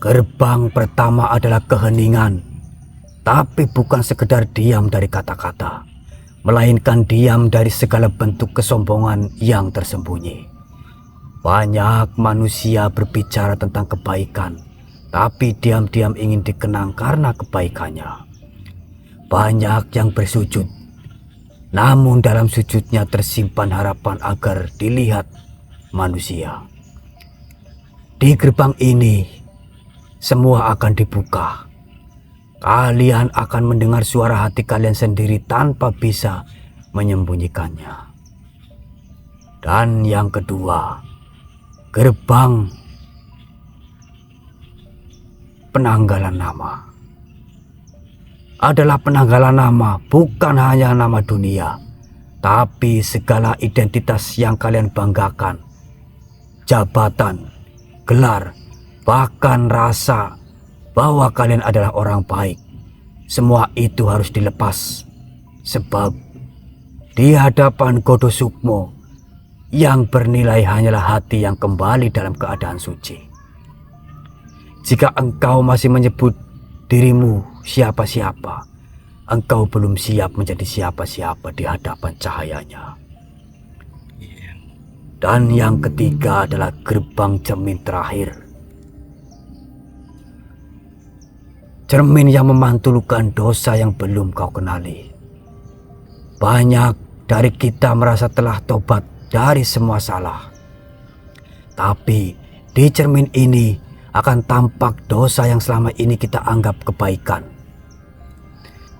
Gerbang pertama adalah keheningan, tapi bukan sekedar diam dari kata-kata, melainkan diam dari segala bentuk kesombongan yang tersembunyi. Banyak manusia berbicara tentang kebaikan, tapi diam-diam ingin dikenang karena kebaikannya. Banyak yang bersujud, namun dalam sujudnya tersimpan harapan agar dilihat manusia. Di gerbang ini, semua akan dibuka. Kalian akan mendengar suara hati kalian sendiri tanpa bisa menyembunyikannya. Dan yang kedua, gerbang penanggalan nama. Adalah penanggalan nama, bukan hanya nama dunia, tapi segala identitas yang kalian banggakan. Jabatan, gelar, bahkan rasa bahwa kalian adalah orang baik. Semua itu harus dilepas. Sebab di hadapan Godo Sukmo yang bernilai hanyalah hati yang kembali dalam keadaan suci. Jika engkau masih menyebut dirimu siapa-siapa, engkau belum siap menjadi siapa-siapa di hadapan cahayanya. Dan yang ketiga adalah gerbang cermin terakhir. Cermin yang memantulkan dosa yang belum kau kenali. Banyak dari kita merasa telah tobat dari semua salah. Tapi di cermin ini akan tampak dosa yang selama ini kita anggap kebaikan.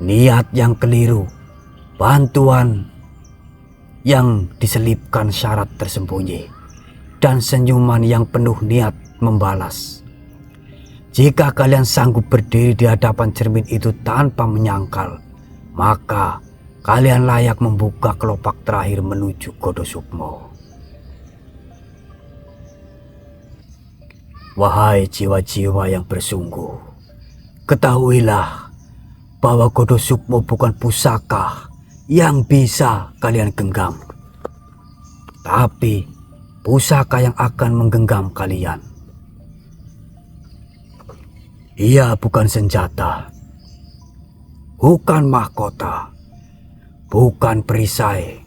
Niat yang keliru, bantuan yang diselipkan syarat tersembunyi, dan senyuman yang penuh niat membalas. Jika kalian sanggup berdiri di hadapan cermin itu tanpa menyangkal, maka kalian layak membuka kelopak terakhir menuju Godo Sukmo. Wahai jiwa-jiwa yang bersungguh, ketahuilah bahwa Godo Sukmo bukan pusaka yang bisa kalian genggam, tapi pusaka yang akan menggenggam kalian. Ia bukan senjata, bukan mahkota, bukan perisai.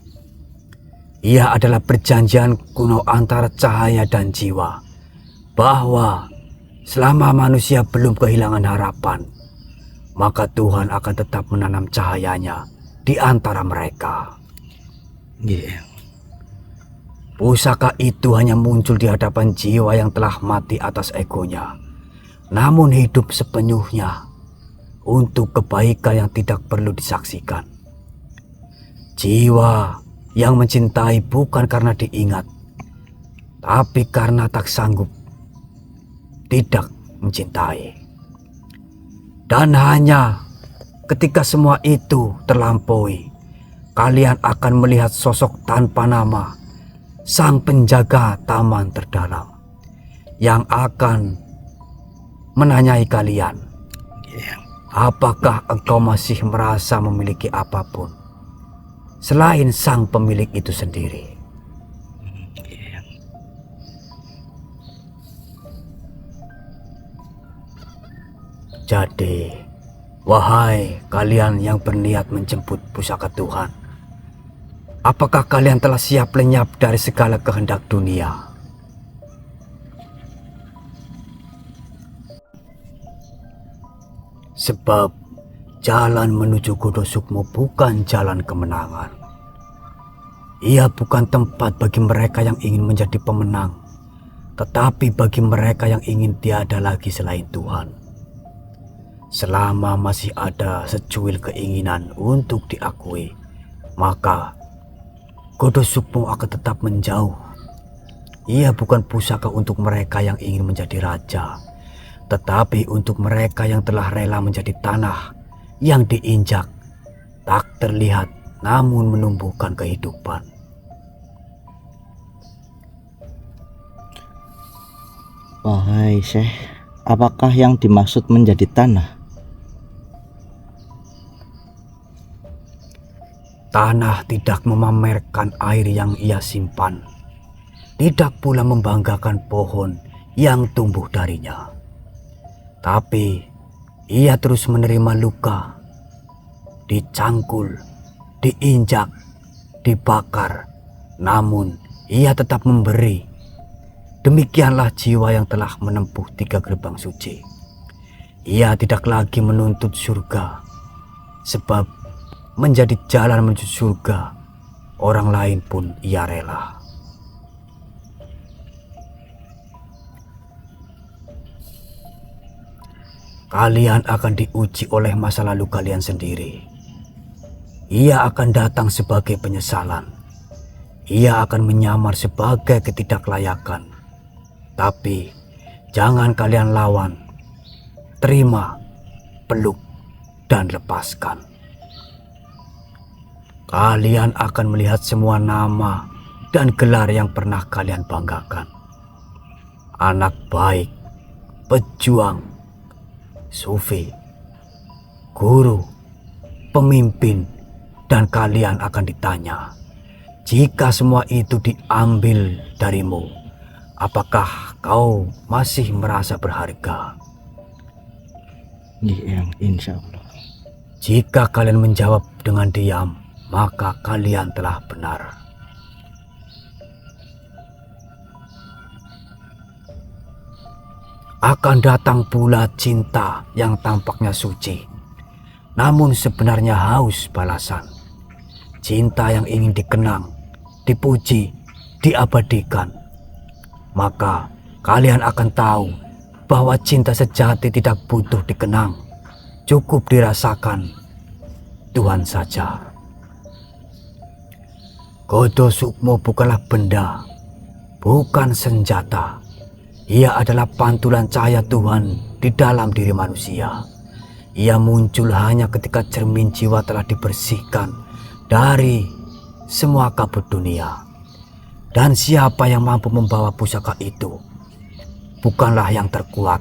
Ia adalah perjanjian kuno antara cahaya dan jiwa, bahwa selama manusia belum kehilangan harapan, maka Tuhan akan tetap menanam cahayanya di antara mereka. Pusaka itu hanya muncul di hadapan jiwa yang telah mati atas egonya, namun hidup sepenuhnya untuk kebaikan yang tidak perlu disaksikan. Jiwa yang mencintai bukan karena diingat, tapi karena tak sanggup tidak mencintai. Dan hanya ketika semua itu terlampaui, kalian akan melihat sosok tanpa nama, sang penjaga taman terdalam, yang akan menanyai kalian, apakah engkau masih merasa memiliki apapun selain sang pemilik itu sendiri? Jadi, wahai kalian yang berniat menjemput pusaka Tuhan, apakah kalian telah siap lenyap dari segala kehendak dunia? Sebab jalan menuju Godo Sukmo bukan jalan kemenangan. Ia bukan tempat bagi mereka yang ingin menjadi pemenang, tetapi bagi mereka yang ingin tiada lagi selain Tuhan. Selama masih ada secuil keinginan untuk diakui, maka Godo Sukmo akan tetap menjauh. Ia bukan pusaka untuk mereka yang ingin menjadi raja, tetapi untuk mereka yang telah rela menjadi tanah yang diinjak, tak terlihat namun menumbuhkan kehidupan. Wahai Syekh, apakah yang dimaksud menjadi tanah? Tanah tidak memamerkan air yang ia simpan, tidak pula membanggakan pohon yang tumbuh darinya. Tapi ia terus menerima luka, dicangkul, diinjak, dibakar, namun ia tetap memberi. Demikianlah jiwa yang telah menempuh 3 gerbang suci. Ia tidak lagi menuntut surga, sebab menjadi jalan menuju surga orang lain pun ia rela. Kalian akan diuji oleh masa lalu kalian sendiri. Ia akan datang sebagai penyesalan. Ia akan menyamar sebagai ketidaklayakan. Tapi jangan kalian lawan. Terima, peluk, dan lepaskan. Kalian akan melihat semua nama dan gelar yang pernah kalian banggakan. Anak baik, pejuang, sufi, guru, pemimpin, dan kalian akan ditanya, jika semua itu diambil darimu, apakah kau masih merasa berharga? Yang insya Allah. Jika kalian menjawab dengan diam, maka kalian telah benar. Akan datang pula cinta yang tampaknya suci, namun sebenarnya haus balasan. Cinta yang ingin dikenang, dipuji, diabadikan. Maka kalian akan tahu bahwa cinta sejati tidak butuh dikenang, cukup dirasakan Tuhan saja. Godo Sukmo bukanlah benda, bukan senjata. Ia adalah pantulan cahaya Tuhan di dalam diri manusia. Ia muncul hanya ketika cermin jiwa telah dibersihkan dari semua kabut dunia. Dan siapa yang mampu membawa pusaka itu bukanlah yang terkuat,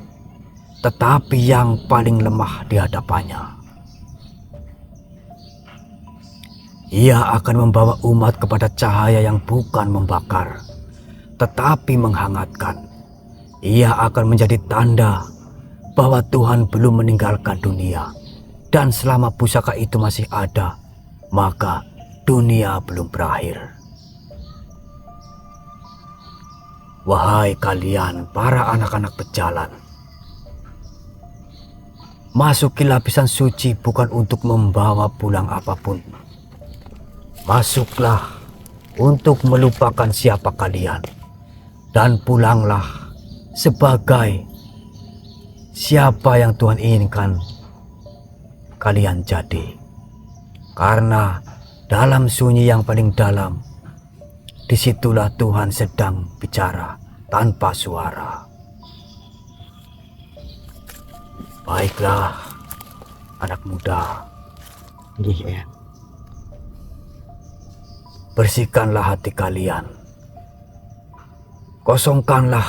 tetapi yang paling lemah di hadapannya. Ia akan membawa umat kepada cahaya yang bukan membakar, tetapi menghangatkan. Ia akan menjadi tanda bahwa Tuhan belum meninggalkan dunia. Dan selama pusaka itu masih ada, maka dunia belum berakhir. Wahai kalian para anak-anak pejalan, masuki lapisan suci bukan untuk membawa pulang apapun. Masuklah untuk melupakan siapa kalian, dan pulanglah sebagai siapa yang Tuhan inginkan kalian jadi. Karena dalam sunyi yang paling dalam, disitulah Tuhan sedang bicara tanpa suara. Baiklah, anak muda. Iya. Bersihkanlah hati kalian. Kosongkanlah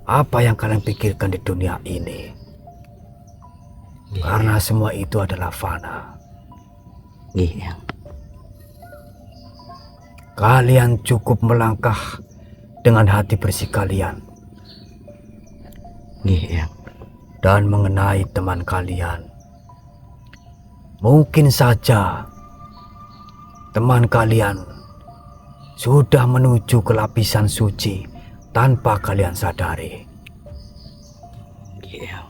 apa yang kalian pikirkan di dunia ini. Karena semua itu adalah fana. Iya. Kalian cukup melangkah dengan hati bersih kalian. Iya. Dan mengenai teman kalian. Mungkin saja teman kalian sudah menuju ke lapisan suci tanpa kalian sadari. Iya.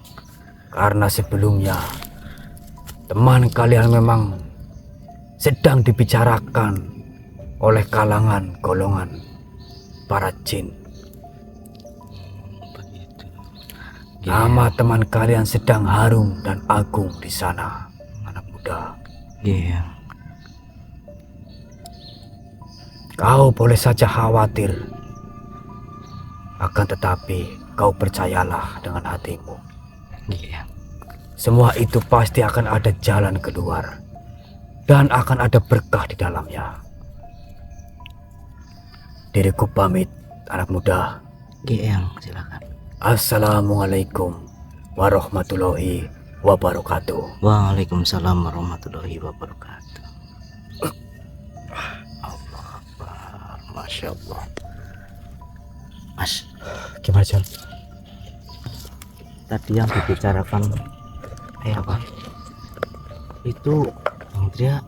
Karena sebelumnya teman kalian memang sedang dibicarakan oleh kalangan golongan para jin. Begitu. Nama teman kalian sedang harum dan agung di sana, anak muda. Iya. Kau boleh saja khawatir, akan tetapi kau percayalah dengan hatimu. Iya. Semua itu pasti akan ada jalan keluar dan akan ada berkah di dalamnya. Diriku pamit, anak muda. Iya, silakan. Assalamualaikum warahmatullahi wabarakatuh. Waalaikumsalam warahmatullahi wabarakatuh. Masya Allah. Mas, Gimana, Jon? tadi yang dibicarakan apa? Itu Bang Tria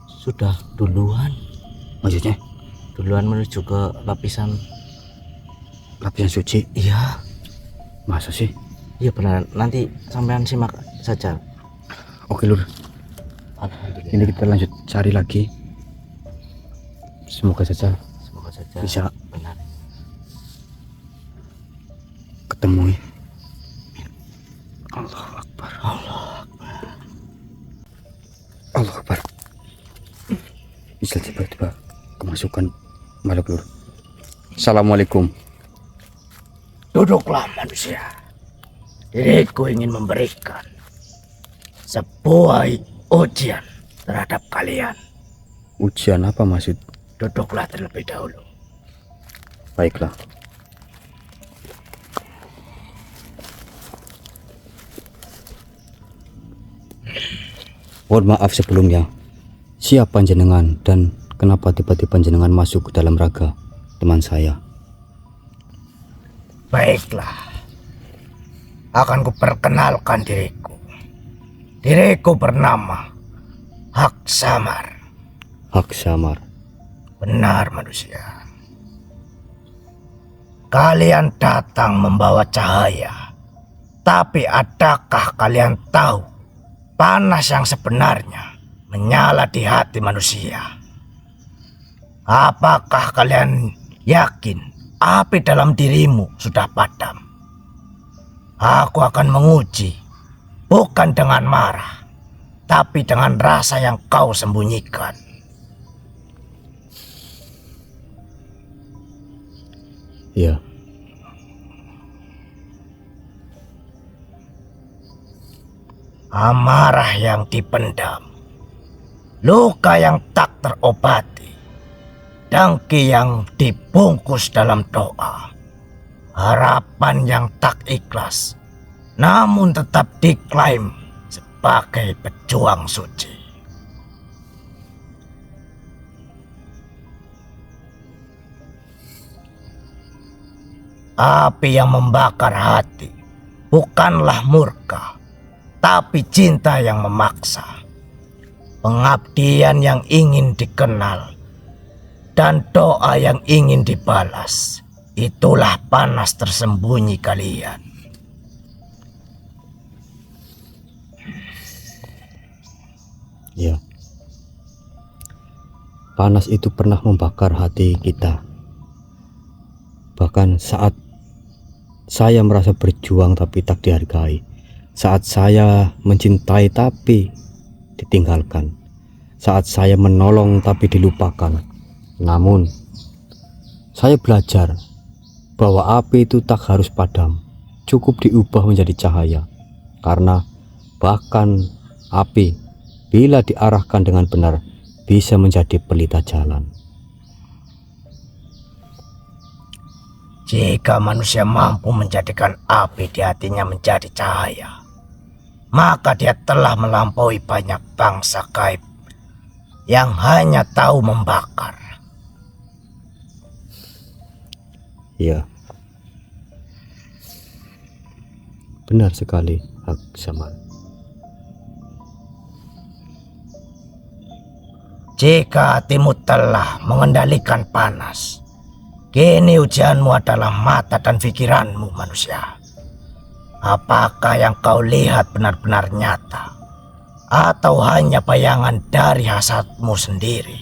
sudah duluan. Maksudnya? Duluan menuju ke lapisan suci? Iya. Masa sih? Iya benar. Nanti sampean simak saja. Oke Lur, Alhamdulillah. ini kita lanjut cari lagi. Semoga saja bisa benar ketemu. Allahu Akbar. Allahu Akbar. Bisa tiba-tiba kemasukan makhluk Lur. Assalamualaikum. Duduklah manusia. Diriku ingin memberikan sebuah ujian terhadap kalian. Ujian apa maksud? Duduklah terlebih dahulu. Baiklah. Mohon maaf sebelumnya. Siapa jenengan dan kenapa tiba-tiba jenengan masuk ke dalam raga teman saya? Baiklah. Akan kuperkenalkan diriku. Diriku bernama Hak Samar. Hak Samar. Benar manusia. Kalian datang membawa cahaya. Tapi adakah kalian tahu panas yang sebenarnya menyala di hati manusia? Apakah kalian yakin api dalam dirimu sudah padam? Aku akan menguji, bukan dengan marah, tapi dengan rasa yang kau sembunyikan. Ya. Amarah yang dipendam, luka yang tak terobati, dengki yang dibungkus dalam doa, harapan yang tak ikhlas, namun tetap diklaim sebagai pejuang suci. Api yang membakar hati bukanlah murka, tapi cinta yang memaksa. Pengabdian yang ingin dikenal dan doa yang ingin dibalas. Itulah panas tersembunyi kalian. Ya. Panas itu pernah membakar hati kita. Bahkan saat saya merasa berjuang tapi tak dihargai. Saat saya mencintai tapi ditinggalkan. Saat saya menolong tapi dilupakan. Namun saya belajar bahwa api itu tak harus padam, cukup diubah menjadi cahaya. Karena bahkan api bila diarahkan dengan benar bisa menjadi pelita jalan. Jika manusia mampu menjadikan api di hatinya menjadi cahaya, maka dia telah melampaui banyak bangsa gaib yang hanya tahu membakar. Ya, benar sekali, Hak Samar. Jika hatimu telah mengendalikan panas, kini ujianmu adalah mata dan pikiranmu manusia. Apakah yang kau lihat benar-benar nyata, atau hanya bayangan dari hasadmu sendiri?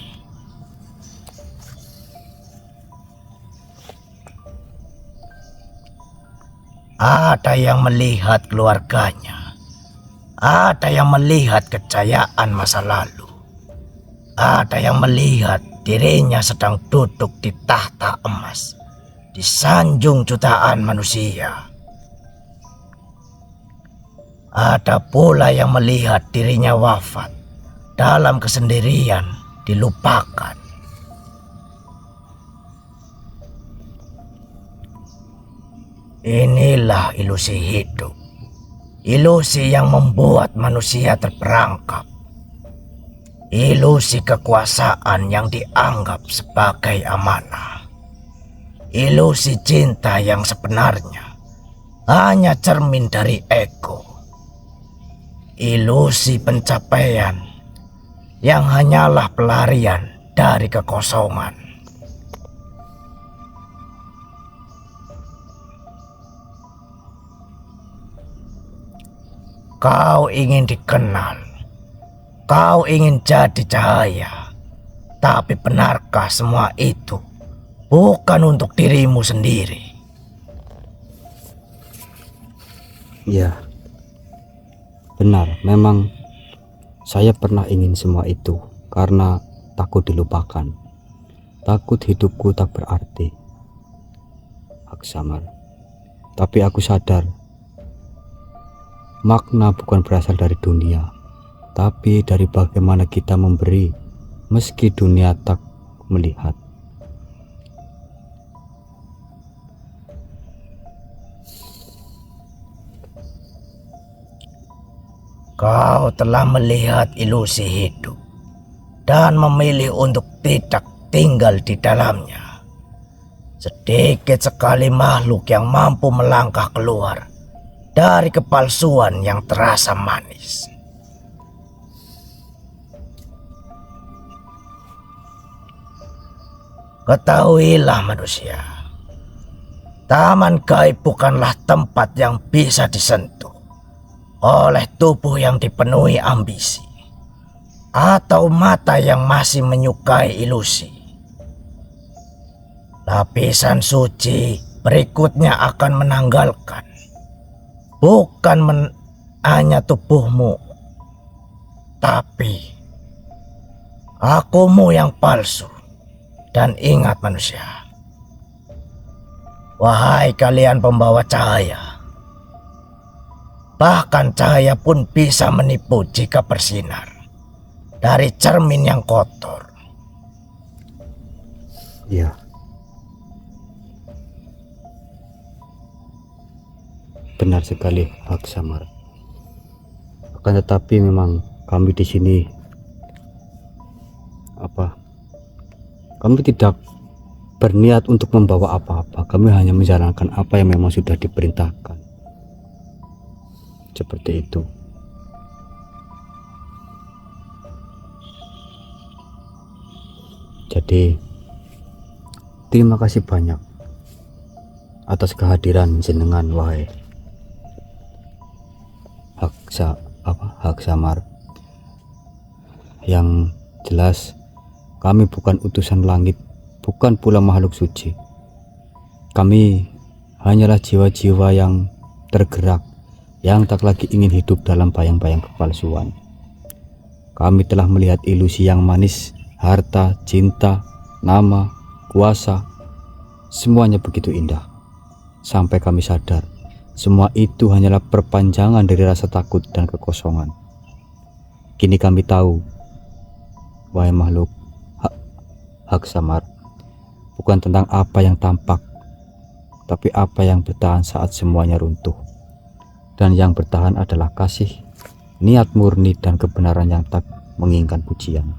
Ada yang melihat keluarganya, ada yang melihat kejayaan masa lalu, ada yang melihat dirinya sedang duduk di tahta emas, disanjung jutaan manusia. Ada pula yang melihat dirinya wafat dalam kesendirian, dilupakan. Inilah ilusi hidup, ilusi yang membuat manusia terperangkap, ilusi kekuasaan yang dianggap sebagai amanah, ilusi cinta yang sebenarnya hanya cermin dari ego. Ilusi pencapaian yang hanyalah pelarian dari kekosongan. Kau ingin dikenal, kau ingin jadi cahaya, tapi benarkah semua itu bukan untuk dirimu sendiri? Ya, benar. Memang saya pernah ingin semua itu karena takut dilupakan. Takut hidupku tak berarti. Aksamar. Tapi aku sadar, makna bukan berasal dari dunia, tapi dari bagaimana kita memberi meski dunia tak melihat. Kau telah melihat ilusi hidup dan memilih untuk tidak tinggal di dalamnya. Sedikit sekali makhluk yang mampu melangkah keluar dari kepalsuan yang terasa manis. Ketahuilah manusia, taman gaib bukanlah tempat yang bisa disentuh oleh tubuh yang dipenuhi ambisi atau mata yang masih menyukai ilusi. Lapisan suci berikutnya akan menanggalkan bukan hanya tubuhmu, tapi akumu yang palsu. Dan ingat manusia, wahai kalian pembawa cahaya, bahkan cahaya pun bisa menipu jika bersinar dari cermin yang kotor. Ya. Benar sekali, Aksamar. Akan tetapi memang kami di sini kami tidak berniat untuk membawa apa-apa. Kami hanya menjalankan apa yang memang sudah diperintahkan. Seperti itu. Jadi terima kasih banyak atas kehadiran jenengan, wahai Aksamar. Yang jelas kami bukan utusan langit, bukan pula makhluk suci. Kami hanyalah jiwa-jiwa yang tergerak, yang tak lagi ingin hidup dalam bayang-bayang kepalsuan. Kami telah melihat ilusi yang manis, harta, cinta, nama, kuasa, semuanya begitu indah. Sampai kami sadar, semua itu hanyalah perpanjangan dari rasa takut dan kekosongan. Kini kami tahu, wahai makhluk Aksamar, bukan tentang apa yang tampak, tapi apa yang bertahan saat semuanya runtuh. Dan yang bertahan adalah kasih, niat murni, dan kebenaran yang tak menginginkan pujian.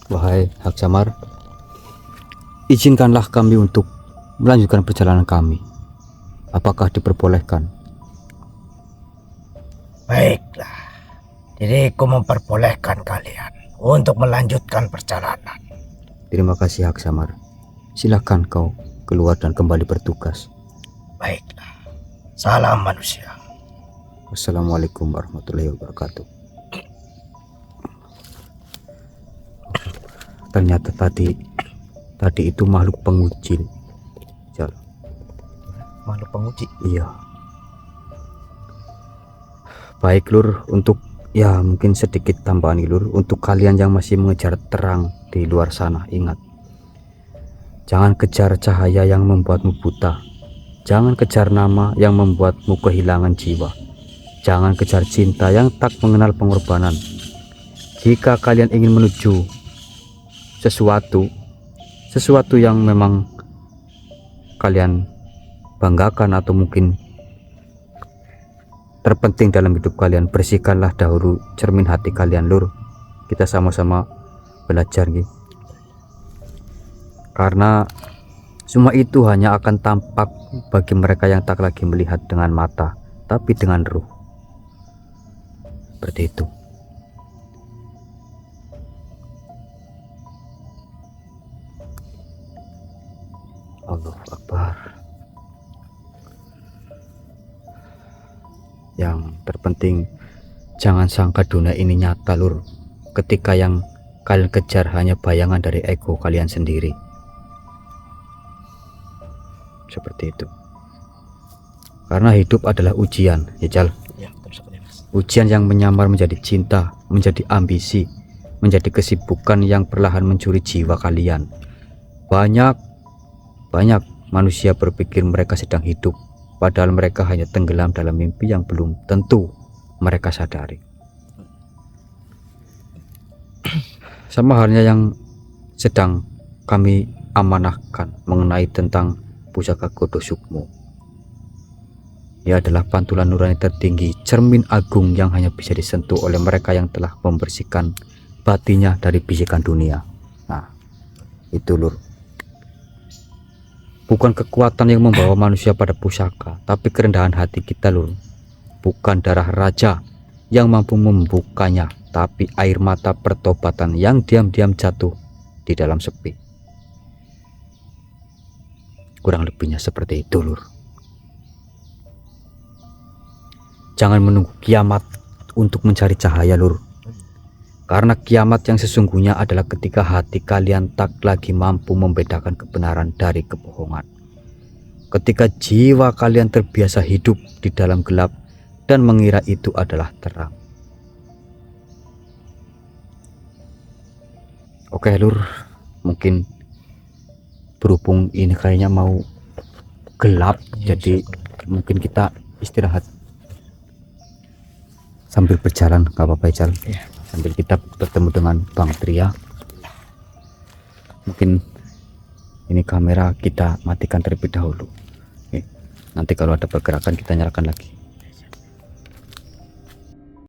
Wahai Aksamar, izinkanlah kami untuk melanjutkan perjalanan kami. Apakah diperbolehkan? Baiklah, diriku memperbolehkan kalian untuk melanjutkan perjalanan. Terima kasih Aksamar. Silakan kau keluar dan kembali bertugas. Baiklah, salam manusia. Wassalamualaikum warahmatullahi wabarakatuh. Ternyata tadi itu makhluk pengucil. Makhluk penguji. Iya. Baik Lur, untuk ya mungkin sedikit tambahan Lur, untuk kalian yang masih mengejar terang di luar sana, ingat, jangan kejar cahaya yang membuatmu buta, jangan kejar nama yang membuatmu kehilangan jiwa, jangan kejar cinta yang tak mengenal pengorbanan. Jika kalian ingin menuju sesuatu yang memang kalian banggakan atau mungkin terpenting dalam hidup kalian, bersihkanlah dahulu cermin hati kalian Lur. Kita sama-sama belajar gitu. Karena semua itu hanya akan tampak bagi mereka yang tak lagi melihat dengan mata, tapi dengan ruh. Seperti itu. Allahu Akbar. Yang terpenting, jangan sangka dunia ini nyata, Lur. Ketika yang kalian kejar hanya bayangan dari ego kalian sendiri. Seperti itu. Karena hidup adalah ujian, ya Jal. Ya, betul sekali, Mas. Ujian yang menyamar menjadi cinta, menjadi ambisi, menjadi kesibukan yang perlahan mencuri jiwa kalian. Banyak manusia berpikir mereka sedang hidup, padahal mereka hanya tenggelam dalam mimpi yang belum tentu mereka sadari. Sama halnya yang sedang kami amanahkan mengenai tentang pusaka Godo Sukmo. Ia adalah pantulan nurani tertinggi, cermin agung yang hanya bisa disentuh oleh mereka yang telah membersihkan batinnya dari bisikan dunia. Nah, itu Lur. Bukan kekuatan yang membawa manusia pada pusaka, tapi kerendahan hati kita, Lur. Bukan darah raja yang mampu membukanya, tapi air mata pertobatan yang diam-diam jatuh di dalam sepi. Kurang lebihnya seperti itu, Lur. Jangan menunggu kiamat untuk mencari cahaya, Lur. Karena kiamat yang sesungguhnya adalah ketika hati kalian tak lagi mampu membedakan kebenaran dari kebohongan. Ketika jiwa kalian terbiasa hidup di dalam gelap dan mengira itu adalah terang. Oke, Lur, mungkin berhubung ini kayaknya mau gelap, jadi mungkin kita istirahat sambil berjalan, gak apa-apa ya, Jal. Sambil kita bertemu dengan Bang Tria. Mungkin ini kamera kita matikan terlebih dahulu. Oke. Nanti kalau ada pergerakan kita nyalakan lagi.